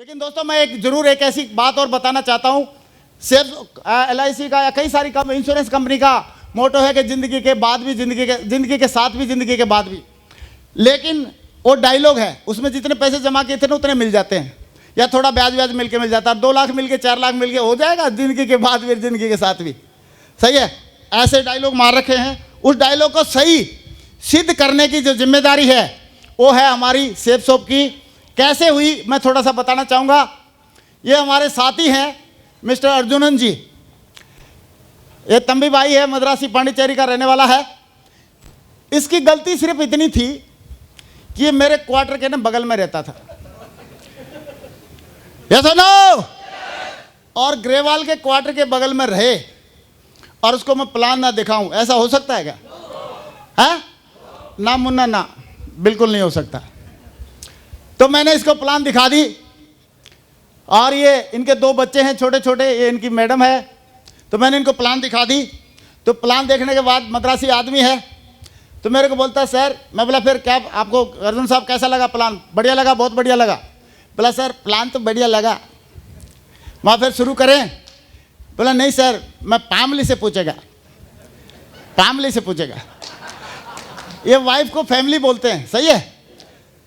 लेकिन दोस्तों मैं एक ऐसी बात और बताना चाहता हूं, सिर्फ LIC का या कई सारी इंश्योरेंस कंपनी का मोटो है कि जिंदगी के बाद भी, जिंदगी के साथ भी, जिंदगी के बाद भी। लेकिन वो डायलॉग है, उसमें जितने पैसे जमा किए थे ना उतने मिल जाते हैं, या थोड़ा ब्याज मिलके मिल जाता है। 2 लाख मिल के 4 लाख मिल के हो जाएगा जिंदगी के बाद भी, जिंदगी के साथ भी। सही है, ऐसे डायलॉग मार रखे हैं। उस डायलॉग को सही सिद्ध करने की जो जिम्मेदारी है वो है हमारी सेफ शॉप की। कैसे हुई मैं थोड़ा सा बताना चाहूँगा। ये हमारे साथी हैं मिस्टर अर्जुनन जी। ये तंबी भाई है, मद्रासी पांडिचेरी का रहने वाला है। इसकी गलती सिर्फ इतनी थी कि ये मेरे क्वार्टर के ना बगल में रहता था। यस और नो? और ग्रेवाल के क्वार्टर के बगल में रहे और उसको मैं प्लान ना दिखाऊं, ऐसा हो सकता है क्या? है ना मुन्ना? ना, बिल्कुल नहीं हो सकता। तो मैंने इसको प्लान दिखा दी। और ये इनके 2 बच्चे हैं छोटे छोटे, ये इनकी मैडम है। तो मैंने इनको प्लान दिखा दी। तो प्लान देखने के बाद मद्रासी आदमी है, तो मेरे को बोलता सर, मैं बोला फिर क्या आपको अर्जुन साहब कैसा लगा प्लान? बढ़िया लगा, बहुत बढ़िया लगा। बोला सर प्लान तो बढ़िया लगा, वहाँ फिर शुरू करें? बोला नहीं सर, मैं फैमिली से पूछेगा, फैमिली से पूछेगा। ये वाइफ को फैमिली बोलते हैं, सही है।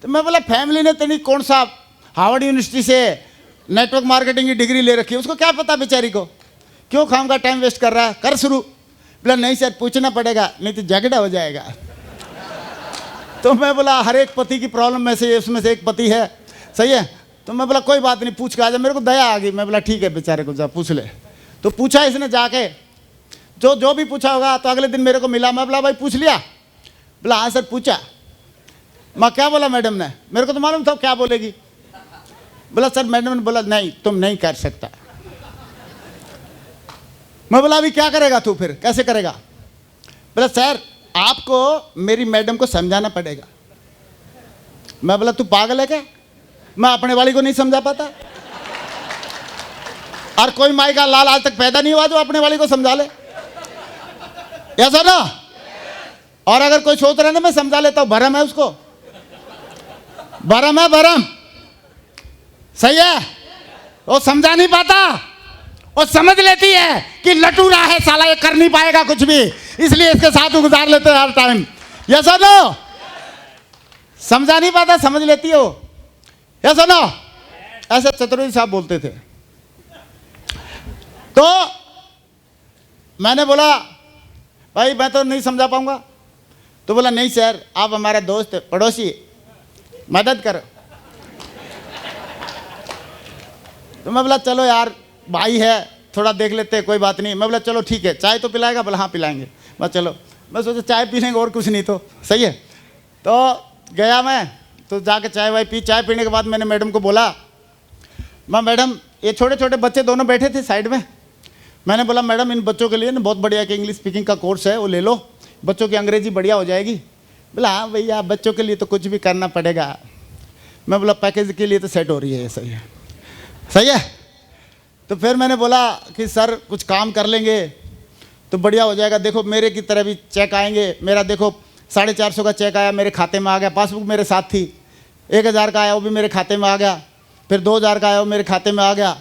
तो मैं बोला फैमिली ने तो नहीं, कौन सा हार्वर्ड यूनिवर्सिटी से नेटवर्क मार्केटिंग की डिग्री ले रखी है, उसको क्या पता बेचारी को, क्यों खाम का टाइम वेस्ट कर रहा है, कर शुरू। बोला नहीं सर पूछना पड़ेगा, नहीं तो झगड़ा हो जाएगा। तो मैं बोला हर एक पति की प्रॉब्लम में से उसमें से एक पति है, सही है। तो मैं बोला कोई बात नहीं, पूछ के आ जा। मेरे को दया आ गई, मैं बोला ठीक है बेचारे को जा पूछ ले। तो पूछा इसने जाके, जो भी पूछा होगा। तो अगले दिन मेरे को मिला, मैं बोला भाई पूछ लिया? बोला हाँ सर पूछा। मैं क्या बोला मैडम ने? मेरे को तो मालूम था क्या बोलेगी। बोला सर मैडम ने बोला नहीं तुम नहीं कर सकता। मैं बोला अभी क्या करेगा तू, फिर कैसे करेगा? बोला सर आपको मेरी मैडम को समझाना पड़ेगा। मैं बोला तू पागल है क्या, मैं अपने वाली को नहीं समझा पाता? और कोई माई का लाल आज तक पैदा नहीं हुआ जो अपने वाली को समझा ले, ऐसा ना? और अगर कोई सोच रहा है ना मैं समझा लेता हूं, भरम है उसको, भरम है, भरम। सही है, वो समझा नहीं पाता, वो समझ लेती है कि लटूरा है साला, ये कर नहीं पाएगा कुछ भी, इसलिए इसके साथ गुजार लेते हैं हर टाइम। यस और नो? समझा नहीं पाता, समझ लेती हो। यस और नो? ऐसे चतुर्वेदी साहब बोलते थे। तो मैंने बोला भाई मैं तो नहीं समझा पाऊंगा। तो बोला नहीं सर आप हमारा दोस्त पड़ोसी, मदद करो। तो मैं बोला चलो यार भाई है, थोड़ा देख लेते हैं, कोई बात नहीं। मैं बोला चलो ठीक है, चाय तो पिलाएगा? बोला हाँ पिलाएंगे। मैं चलो, मैं सोचा चाय पी लेंगे और कुछ नहीं तो, सही है। तो गया मैं, तो जाके चाय वाय पी। चाय पीने के बाद मैंने मैडम को बोला, मैडम ये छोटे छोटे बच्चे दोनों बैठे थे साइड में, मैंने बोला मैडम इन बच्चों के लिए ना बहुत बढ़िया कि इंग्लिश स्पीकिंग का कोर्स है, वो ले लो, बच्चों की अंग्रेजी बढ़िया हो जाएगी। बोला हाँ भैया बच्चों के लिए तो कुछ भी करना पड़ेगा। मैं बोला पैकेज के लिए तो सेट हो रही है, सही है, सही है। तो फिर मैंने बोला कि सर कुछ काम कर लेंगे तो बढ़िया हो जाएगा। देखो मेरे की तरह भी चेक आएंगे, मेरा देखो 450 का चेक आया मेरे खाते में आ गया, पासबुक मेरे साथ थी। 1000 का आया वो भी मेरे खाते में आ गया, फिर 2000 का आया वो मेरे खाते में आ गया।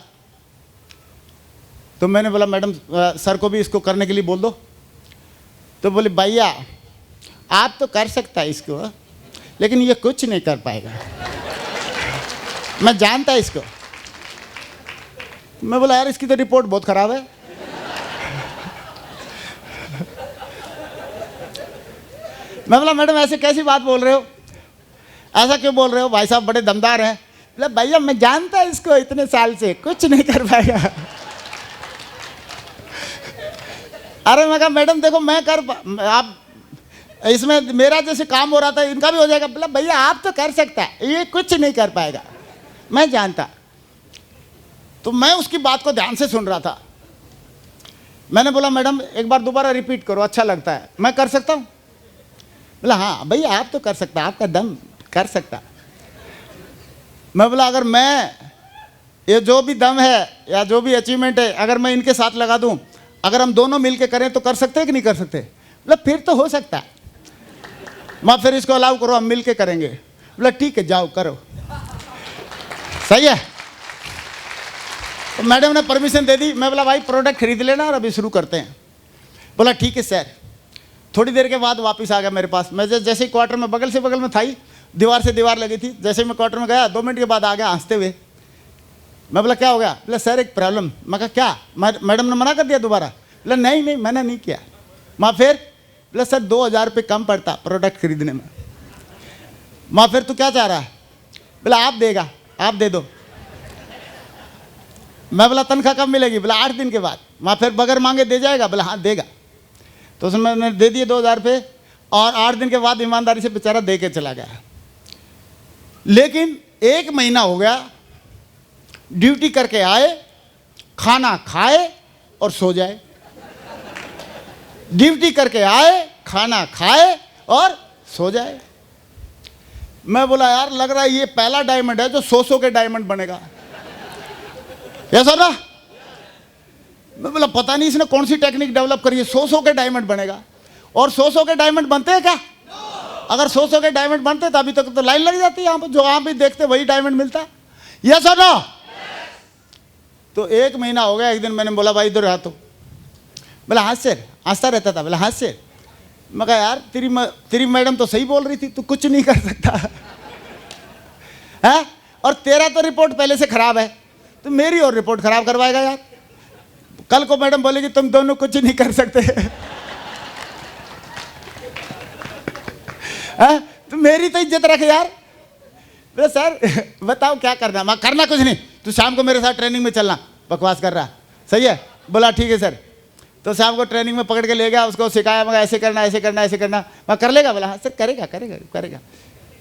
तो मैंने बोला मैडम सर को भी इसको करने के लिए बोल दो। तो बोले भैया आप तो कर सकता है इसको, लेकिन ये कुछ नहीं कर पाएगा, मैं जानता इसको। मैं बोला यार इसकी तो रिपोर्ट बहुत खराब है। मैं बोला मैडम ऐसे कैसी बात बोल रहे हो, ऐसा क्यों बोल रहे हो? भाई साहब बड़े दमदार हैं। बोला भैया मैं जानता इसको इतने साल से, कुछ नहीं कर पाएगा। अरे मैं कहा मैडम देखो मैं आप इसमें मेरा जैसे काम हो रहा था इनका भी हो जाएगा। बोला भैया आप तो कर सकता है, ये कुछ नहीं कर पाएगा, मैं जानता। तो मैं उसकी बात को ध्यान से सुन रहा था। मैंने बोला मैडम एक बार दोबारा रिपीट करो, अच्छा लगता है, मैं कर सकता हूँ? बोला हाँ भैया आप तो कर सकता, आपका दम कर सकता। मैं बोला अगर मैं ये जो भी दम है या जो भी अचीवमेंट है अगर मैं इनके साथ लगा दूं, अगर हम दोनों मिलके करें तो कर सकते हैं कि नहीं कर सकते? बोला फिर तो हो सकता है, मैं फिर इसको अलाउ करो, हम मिलके करेंगे। बोला ठीक है जाओ करो, सही है। तो मैडम ने परमिशन दे दी। मैं बोला भाई प्रोडक्ट खरीद लेना और अभी शुरू करते हैं। बोला ठीक है सर। थोड़ी देर के बाद वापस आ गया मेरे पास। मैं जैसे ही क्वार्टर में बगल से बगल में था ही, दीवार से दीवार लगी थी। जैसे ही मैं क्वार्टर में गया 2 मिनट के बाद आ गया हंसते हुए। मैं बोला क्या हो गया? बोला सर एक प्रॉब्लम। मैं कहा क्या? मैडम ने मना कर दिया दोबारा? बोला नहीं नहीं मैंने नहीं किया। माँ फिर? बोला सर 2000 रुपये कम पड़ता प्रोडक्ट खरीदने में। माँ फिर तू क्या चाह रहा है? बोला आप देगा, आप दे दो। मैं बोला तनख्वाह कब मिलेगी? बोला 8 दिन के बाद। माँ फिर बगैर मांगे दे जाएगा? बोला हाँ देगा। तो उसमें मैंने दे दिए 2000 रुपये और 8 दिन के बाद ईमानदारी से बेचारा दे के चला गया। लेकिन 1 महीना हो गया, ड्यूटी करके आए, खाना खाए और सो जाए। ड्यूटी करके आए, खाना खाए और सो जाए। मैं बोला यार लग रहा है ये पहला डायमंड है जो 100 के डायमंड बनेगा। ऐसा ना? मैं बोला पता नहीं इसने कौन सी टेक्निक डेवलप करी है, 100 के डायमंड बनेगा। और 100 के डायमंड बनते हैं क्या? अगर 100 के डायमंड बनते तो अभी तक तो लाइन लग जाती है यहाँ पर, जो आप भी देखते वही डायमंड मिलता है। यस और नो? तो 1 महीना हो गया। एक दिन मैंने बोला भाई इधर आ। तो बोला हाँ सर। हंसता रहता था। बोला हाँ सर। मैं कहा यार तेरी मैडम तो सही बोल रही थी, तू कुछ नहीं कर सकता है। और तेरा तो रिपोर्ट पहले से खराब है, तो मेरी और रिपोर्ट खराब करवाएगा यार। कल को मैडम बोलेगी तुम दोनों कुछ नहीं कर सकते है? तो मेरी तो इज्जत रख यार। बोले सर बताओ क्या करना? मैं करना कुछ नहीं, तू शाम को मेरे साथ ट्रेनिंग में चलना। बकवास कर रहा, सही है? बोला ठीक है सर। तो शाम को ट्रेनिंग में पकड़ के ले गया, उसको सिखाया। मैं ऐसे करना ऐसे करना ऐसे करना। मैं कर लेगा? बोला हाँ सर करेगा करेगा करेगा।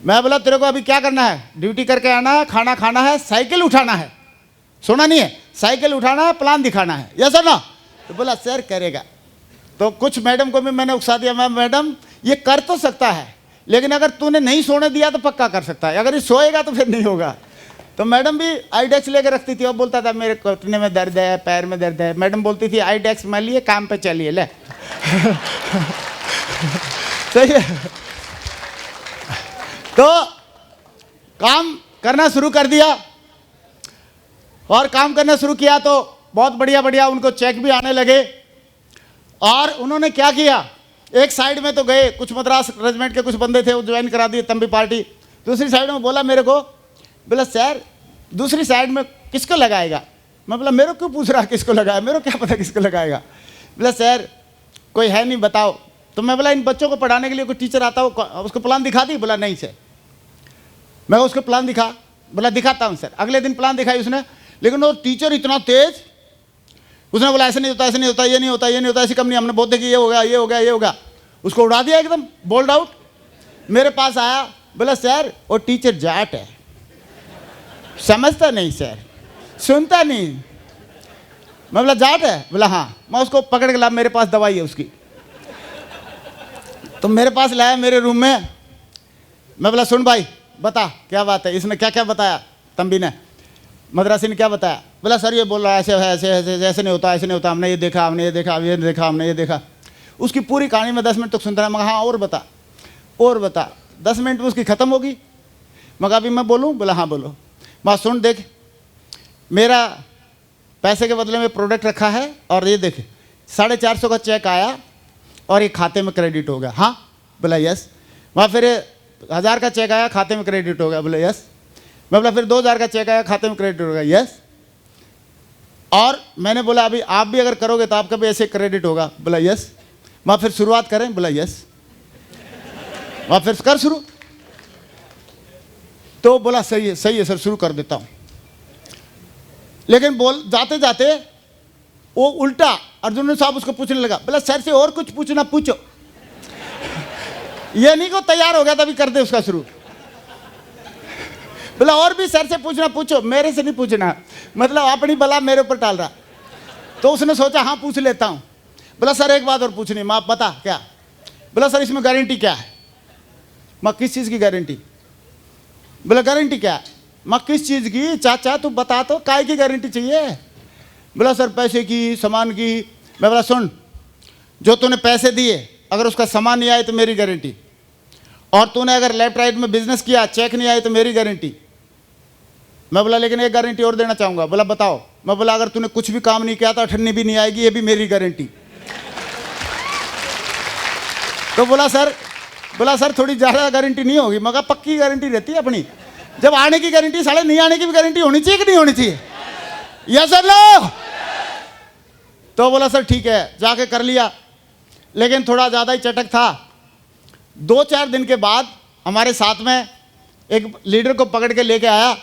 मैं बोला तेरे को अभी क्या करना है? ड्यूटी करके आना है, खाना खाना है, साइकिल उठाना है। सुना नहीं है? साइकिल उठाना है, प्लान दिखाना है। यस और नो? तो बोला सर करेगा। तो कुछ मैडम को भी मैंने उकसा दिया। मैं मैडम ये कर तो सकता है, लेकिन अगर तूने नहीं सोने दिया तो पक्का कर सकता है, अगर ये सोएगा तो फिर नहीं होगा। तो मैडम भी आईडेक्स लेकर रखती थी और बोलता था मेरे घुटने में दर्द है, पैर में दर्द है। मैडम बोलती थी आईडेक्स मान लिए, काम पे चलिए ले सही है? तो काम करना शुरू कर दिया, और काम करना शुरू किया तो बहुत बढ़िया बढ़िया उनको चेक भी आने लगे। और उन्होंने क्या किया, एक साइड में तो गए, कुछ मद्रास रेजिमेंट के कुछ बंदे थे वो ज्वाइन करा दिए तंबी पार्टी। दूसरी साइड में बोला मेरे को, बोला सर दूसरी साइड में किसको लगाएगा? मैं बोला मेरे को क्यों पूछ रहा है किसको लगाया, मेरे को क्या पता किसको लगाएगा। बोला सर कोई है नहीं बताओ। तो मैं बोला इन बच्चों को पढ़ाने के लिए कोई टीचर आता हो, उसको प्लान दिखा दी? बोला नहीं सर। मैं उसको प्लान दिखा? बोला दिखाता हूँ सर। अगले दिन प्लान दिखाई उसने, लेकिन वो टीचर इतना तेज, उसने बोला ऐसे नहीं होता, ऐसे नहीं होता, ये नहीं होता, ये नहीं होता, ऐसी कंपनी हमने बहुत देखी, ये हो गया ये हो गया ये हो गया। उसको उड़ा दिया एकदम बोल्ड आउट। मेरे पास आया, बोला सर वो टीचर जाट है, समझता नहीं सर, सुनता नहीं। मैं बोला जाट है? बोला हाँ। मैं उसको पकड़ के ला, मेरे पास दवाई है उसकी। तो मेरे पास लाया मेरे रूम में। मैं बोला सुन भाई बता क्या बात है। इसने क्या क्या बताया, तंबी ने, मद्रासी ने क्या बताया? बोला सर ये बोल रहा है ऐसे है, ऐसे ऐसे ऐसे नहीं होता, ऐसे नहीं होता, हमने ये देखा, हमने ये देखा, ये देखा, हमने ये देखा। उसकी पूरी कहानी में 10 मिनट तक सुनता रहा। मगर हाँ और बता और बता। 10 मिनट में उसकी ख़त्म होगी। मगर अभी मैं बोलूँ? बोला हाँ बोलो। मैं सुन देख, मेरा पैसे के बदले में प्रोडक्ट रखा है और ये देख 450 का चेक आया और ये खाते में क्रेडिट हो गया। हाँ? बोला यस। वहाँ फिर 1000 का चेक आया, खाते में क्रेडिट हो गया। बोला यस। मैं बोला फिर 2000 का चेक आया, खाते में क्रेडिट हो गया। यस। और मैंने बोला अभी आप भी अगर करोगे तो आपका भी ऐसे क्रेडिट होगा। बोला यस। वहाँ फिर शुरुआत करें? बोला यस। वहाँ फिर कर शुरू। तो बोला सही है सर, शुरू कर देता हूँ। लेकिन बोल जाते जाते वो उल्टा अर्जुन साहब उसको पूछने लगा। बोला सर से और कुछ पूछना पूछो। ये नहीं को तैयार हो गया तभी कर दे उसका शुरू। बोला और भी सर से पूछना पूछो, मेरे से नहीं पूछना, मतलब अपनी बला मेरे ऊपर टाल रहा। तो उसने सोचा हाँ पूछ लेता हूँ। बोला सर एक बात और पूछनी, मैं आप बता क्या? बोला सर इसमें गारंटी क्या है? मैं किस चीज़ की गारंटी? बोला गारंटी क्या है? मैं किस चीज़ की? चाचा तू बता तो, काय की गारंटी चाहिए? बोला सर पैसे की, सामान की। मैं बोला सुन, जो तूने पैसे दिए अगर उसका सामान नहीं आए तो मेरी गारंटी, और तूने अगर लेफ्ट राइट में बिजनेस किया चेक नहीं आए तो मेरी गारंटी। मैं बोला लेकिन एक गारंटी और देना चाहूँगा। बोला बताओ। मैं बोला अगर तूने कुछ भी काम नहीं किया तो अठन्नी भी नहीं आएगी, ये भी मेरी गारंटी। तो बोला सर थोड़ी ज़्यादा गारंटी नहीं होगी। मगर पक्की गारंटी रहती है अपनी। जब आने की गारंटी, साले नहीं आने की भी गारंटी होनी चाहिए कि नहीं होनी चाहिए? Yes sir no. तो बोला सर ठीक है, जाके कर लिया। लेकिन थोड़ा ज़्यादा ही चटक था। 2-4 दिन के बाद हमारे साथ में एक लीडर को पकड़ के लेके आया।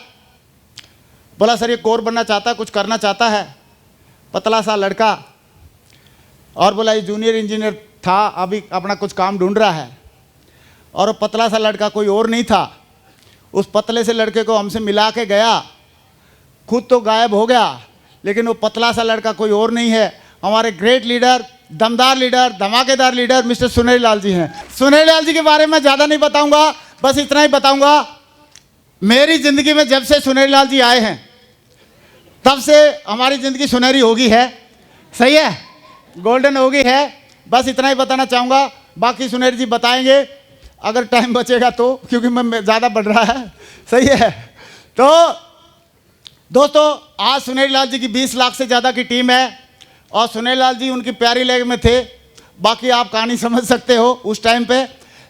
बोला सर ये कोर बनना चाहता है, कुछ करना चाहता है, पतला सा लड़का। और बोला ये जूनियर इंजीनियर था, अभी अपना कुछ काम ढूंढ रहा है। और वो पतला सा लड़का कोई और नहीं था। उस पतले से लड़के को हमसे मिला के गया, खुद तो गायब हो गया, लेकिन वो पतला सा लड़का कोई और नहीं है, हमारे ग्रेट लीडर, दमदार लीडर, धमाकेदार लीडर मिस्टर सुनेरी लाल जी हैं। सुनेरी लाल जी के बारे में ज़्यादा नहीं बताऊंगा, बस इतना ही बताऊंगा, मेरी ज़िंदगी में जब से सुनेरी लाल जी आए हैं तब से हमारी ज़िंदगी सुनहरी होगी है। सही है, गोल्डन होगी है। बस इतना ही बताना चाहूँगा, बाकी सुनेरी जी बताएंगे अगर टाइम बचेगा तो, क्योंकि मैं ज़्यादा बढ़ रहा है। सही है। तो दोस्तों आज सुनेरी लाल जी की 20 लाख से ज़्यादा की टीम है और सुनेरी लाल जी उनकी प्यारी लेग में थे। बाकी आप कहानी समझ सकते हो उस टाइम पे।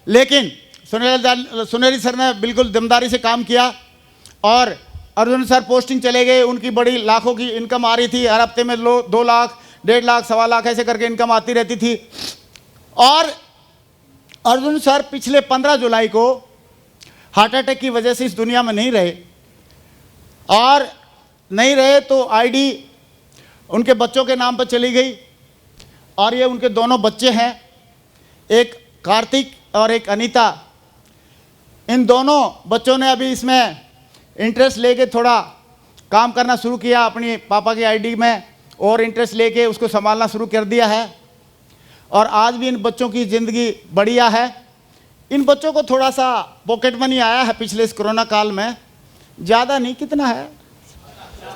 लेकिन सुनेरी सर ने बिल्कुल दमदारी से काम किया और अर्जुन सर पोस्टिंग चले गए। उनकी बड़ी लाखों की इनकम आ रही थी, हर हफ्ते में 2 लाख, 1.5 लाख, 1.25 लाख ऐसे करके इनकम आती रहती थी। और अर्जुन सर पिछले 15 जुलाई को हार्ट अटैक की वजह से इस दुनिया में नहीं रहे। और नहीं रहे तो आईडी उनके बच्चों के नाम पर चली गई। और ये उनके दोनों बच्चे हैं, एक कार्तिक और एक अनीता। इन दोनों बच्चों ने अभी इसमें इंटरेस्ट लेके थोड़ा काम करना शुरू किया अपनी पापा की आईडी में, और इंटरेस्ट लेके उसको संभालना शुरू कर दिया है। और आज भी इन बच्चों की ज़िंदगी बढ़िया है। इन बच्चों को थोड़ा सा पॉकेट मनी आया है पिछले इस कोरोना काल में, ज़्यादा नहीं, कितना है,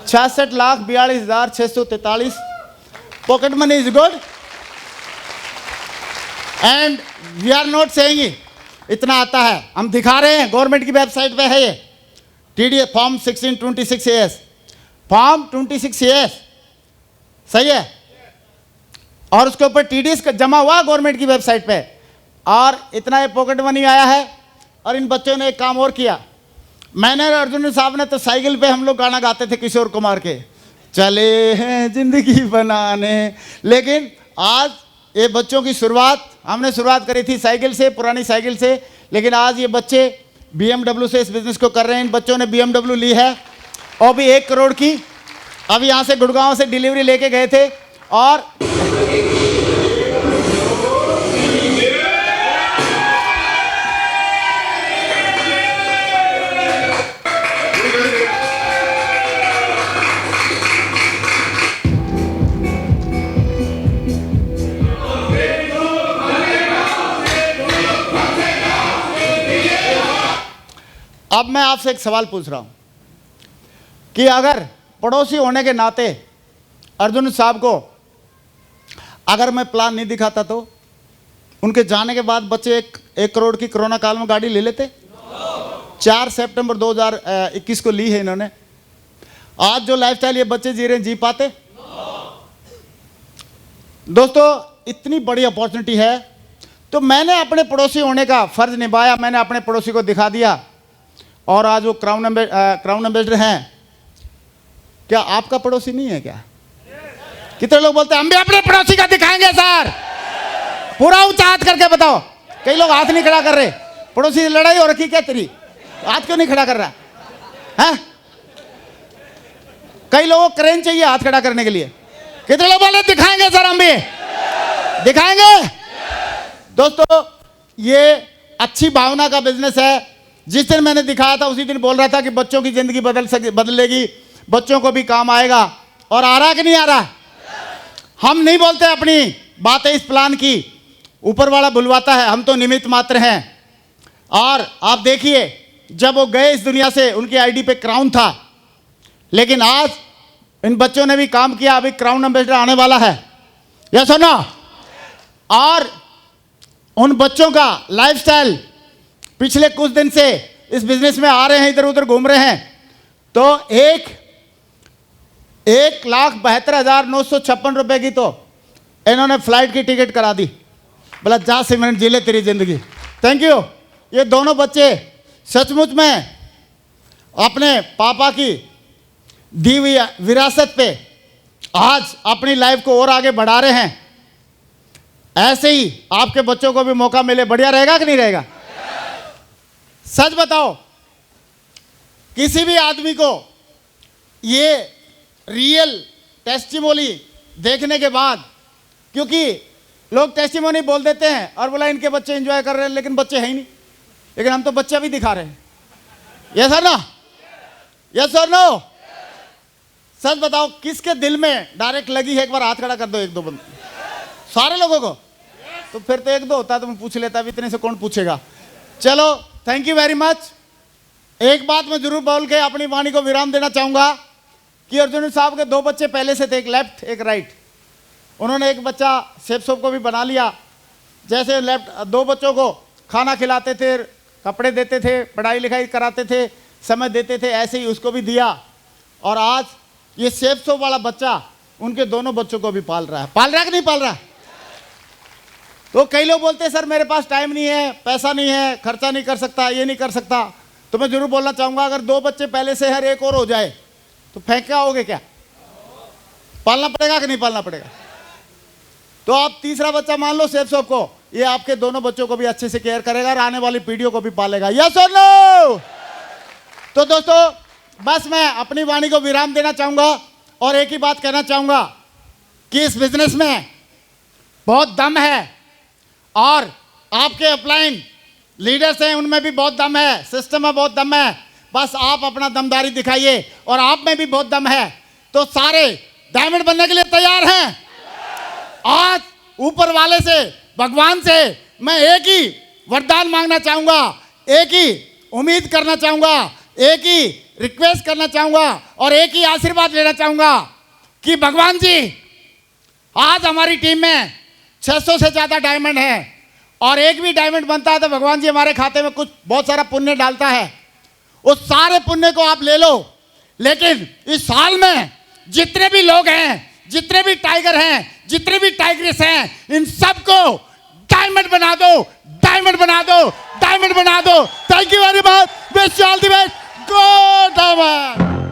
66,42,643 pocket money is good and we are not saying इतना आता है, हम दिखा रहे हैं। गवर्नमेंट की वेबसाइट पे है ये TDS form 1626AS, form 26AS। सही है। और उसके ऊपर TDS का जमा हुआ गवर्नमेंट की वेबसाइट पे, और इतना ये पॉकेट मनी आया है। और इन बच्चों ने एक काम और किया, मैंने और अर्जुन साहब ने तो साइकिल पे हम लोग गाना गाते थे किशोर कुमार के, चले हैं जिंदगी बनाने। लेकिन आज ये बच्चों की शुरुआत हमने करी थी साइकिल से, पुरानी साइकिल से, लेकिन आज ये बच्चे BMW से इस बिज़नेस को कर रहे हैं। इन बच्चों ने BMW ली है और भी 1 करोड़ की। अभी यहाँ से गुड़गांव से डिलीवरी लेके गए थे। और अब मैं आपसे एक सवाल पूछ रहा हूं कि अगर पड़ोसी होने के नाते अर्जुन साहब को अगर मैं प्लान नहीं दिखाता तो उनके जाने के बाद बच्चे 1 करोड़ की कोरोना काल में गाड़ी ले लेते। 4 सितंबर 2021 को ली है इन्होंने। आज जो लाइफस्टाइल ये बच्चे जी रहे हैं, जी पाते? दोस्तों इतनी बड़ी अपॉर्चुनिटी है, तो मैंने अपने पड़ोसी होने का फर्ज निभाया, मैंने अपने पड़ोसी को दिखा दिया। और आज वो क्राउन एम्बेसडर हैं। क्या आपका पड़ोसी नहीं है क्या? कितने लोग बोलते हैं हम भी अपने पड़ोसी का दिखाएंगे सर, पूरा ऊंचा हाथ करके बताओ। कई लोग हाथ नहीं खड़ा कर रहे। पड़ोसी से लड़ाई हो रखी क्या तेरी, हाथ क्यों नहीं खड़ा कर रहा है? कई लोगों को क्रेन चाहिए हाथ खड़ा करने के लिए। कितने लोग बोले दिखाएंगे सर, हम भी दिखाएंगे। दोस्तों ये अच्छी भावना का बिजनेस है। जिस दिन मैंने दिखाया था उसी दिन बोल रहा था कि बच्चों की जिंदगी बदलेगी, बच्चों को भी काम आएगा। और आ रहा कि नहीं आ रहा? हम नहीं बोलते अपनी बातें इस प्लान की, ऊपर वाला बुलवाता है, हम तो निमित्त मात्र हैं। और आप देखिए जब वो गए इस दुनिया से उनकी आईडी पे क्राउन था, लेकिन आज इन बच्चों ने भी काम किया। अभी क्राउन एम्बेसडर आने वाला है, या सुनो। और उन बच्चों का लाइफस्टाइल पिछले कुछ दिन से इस बिजनेस में आ रहे हैं, इधर उधर घूम रहे हैं, तो 1,72,956 रुपए की तो इन्होंने फ्लाइट की टिकट करा दी। बोला जा सिमरन जी ले तेरी जिंदगी। Thank you. ये दोनों बच्चे सचमुच में अपने पापा की दी हुई विरासत पे आज अपनी लाइफ को और आगे बढ़ा रहे हैं। ऐसे ही आपके बच्चों को भी मौका मिले, बढ़िया रहेगा कि नहीं रहेगा? सच बताओ, किसी भी आदमी को ये रियल टेस्टिमोनी देखने के बाद, क्योंकि लोग टेस्टिमोनी बोल देते हैं और बोला इनके बच्चे एंजॉय कर रहे हैं, लेकिन बच्चे हैं ही नहीं। लेकिन हम तो बच्चा भी दिखा रहे हैं। यस सर ना? Yes sir no? सच बताओ, किसके दिल में डायरेक्ट लगी है? एक बार हाथ खड़ा कर दो, एक दो बंद। सारे लोगों को? तो फिर तो एक दो होता तो मैं पूछ लेता, अब इतने से कौन पूछेगा। चलो, थैंक यू वेरी मच। एक बात मैं जरूर बोल के अपनी वाणी को विराम देना चाहूंगा कि अर्जुन साहब के दो बच्चे पहले से थे, एक लेफ्ट एक राइट। उन्होंने एक बच्चा शेफ सोप को भी बना लिया। जैसे लेफ्ट दो बच्चों को खाना खिलाते थे, कपड़े देते थे, पढ़ाई लिखाई कराते थे, समय देते थे, ऐसे ही उसको भी दिया। और आज ये शेफ सोप वाला बच्चा उनके दोनों बच्चों को भी पाल रहा है। पाल रहा है कि नहीं पाल रहा? तो कई लोग बोलते हैं सर मेरे पास टाइम नहीं है, पैसा नहीं है, खर्चा नहीं कर सकता, ये नहीं कर सकता। तो मैं जरूर बोलना चाहूंगा, अगर दो बच्चे पहले से हर एक और हो जाए तो फेंक क्या होगे? क्या पालना पड़ेगा कि नहीं पालना पड़ेगा? तो आप तीसरा बच्चा मान लो शेफ सोप को, ये आपके दोनों बच्चों को भी अच्छे से केयर करेगा और आने वाली पीढ़ियों को भी पालेगा। यस और नो? तो दोस्तों, बस मैं अपनी वाणी को विराम देना चाहूंगा और एक ही बात कहना चाहूंगा कि इस बिजनेस में बहुत दम है और आपके अपलाइन लीडर्स हैं उनमें भी बहुत दम है, सिस्टम में बहुत दम है। बस आप अपना दमदारी दिखाइए और आप में भी बहुत दम है। तो सारे डायमंड बनने के लिए तैयार हैं? आज ऊपर वाले से, भगवान से मैं एक ही वरदान मांगना चाहूंगा, एक ही उम्मीद करना चाहूंगा, एक ही रिक्वेस्ट करना चाहूंगा और एक ही आशीर्वाद लेना चाहूंगा कि भगवान जी, आज हमारी टीम में 600 से ज्यादा डायमंड है और एक भी डायमंड बनता है तो भगवान जी हमारे खाते में कुछ बहुत सारा पुण्य डालता है। उस सारे पुण्य को आप ले लो, लेकिन इस साल में जितने भी लोग हैं, जितने भी टाइगर हैं, जितने भी टाइग्रेस हैं, इन सबको डायमंड बना दो, डायमंड बना दो, डायमंड बना दो। Thank you very much. Wish you all the best. Go diamond.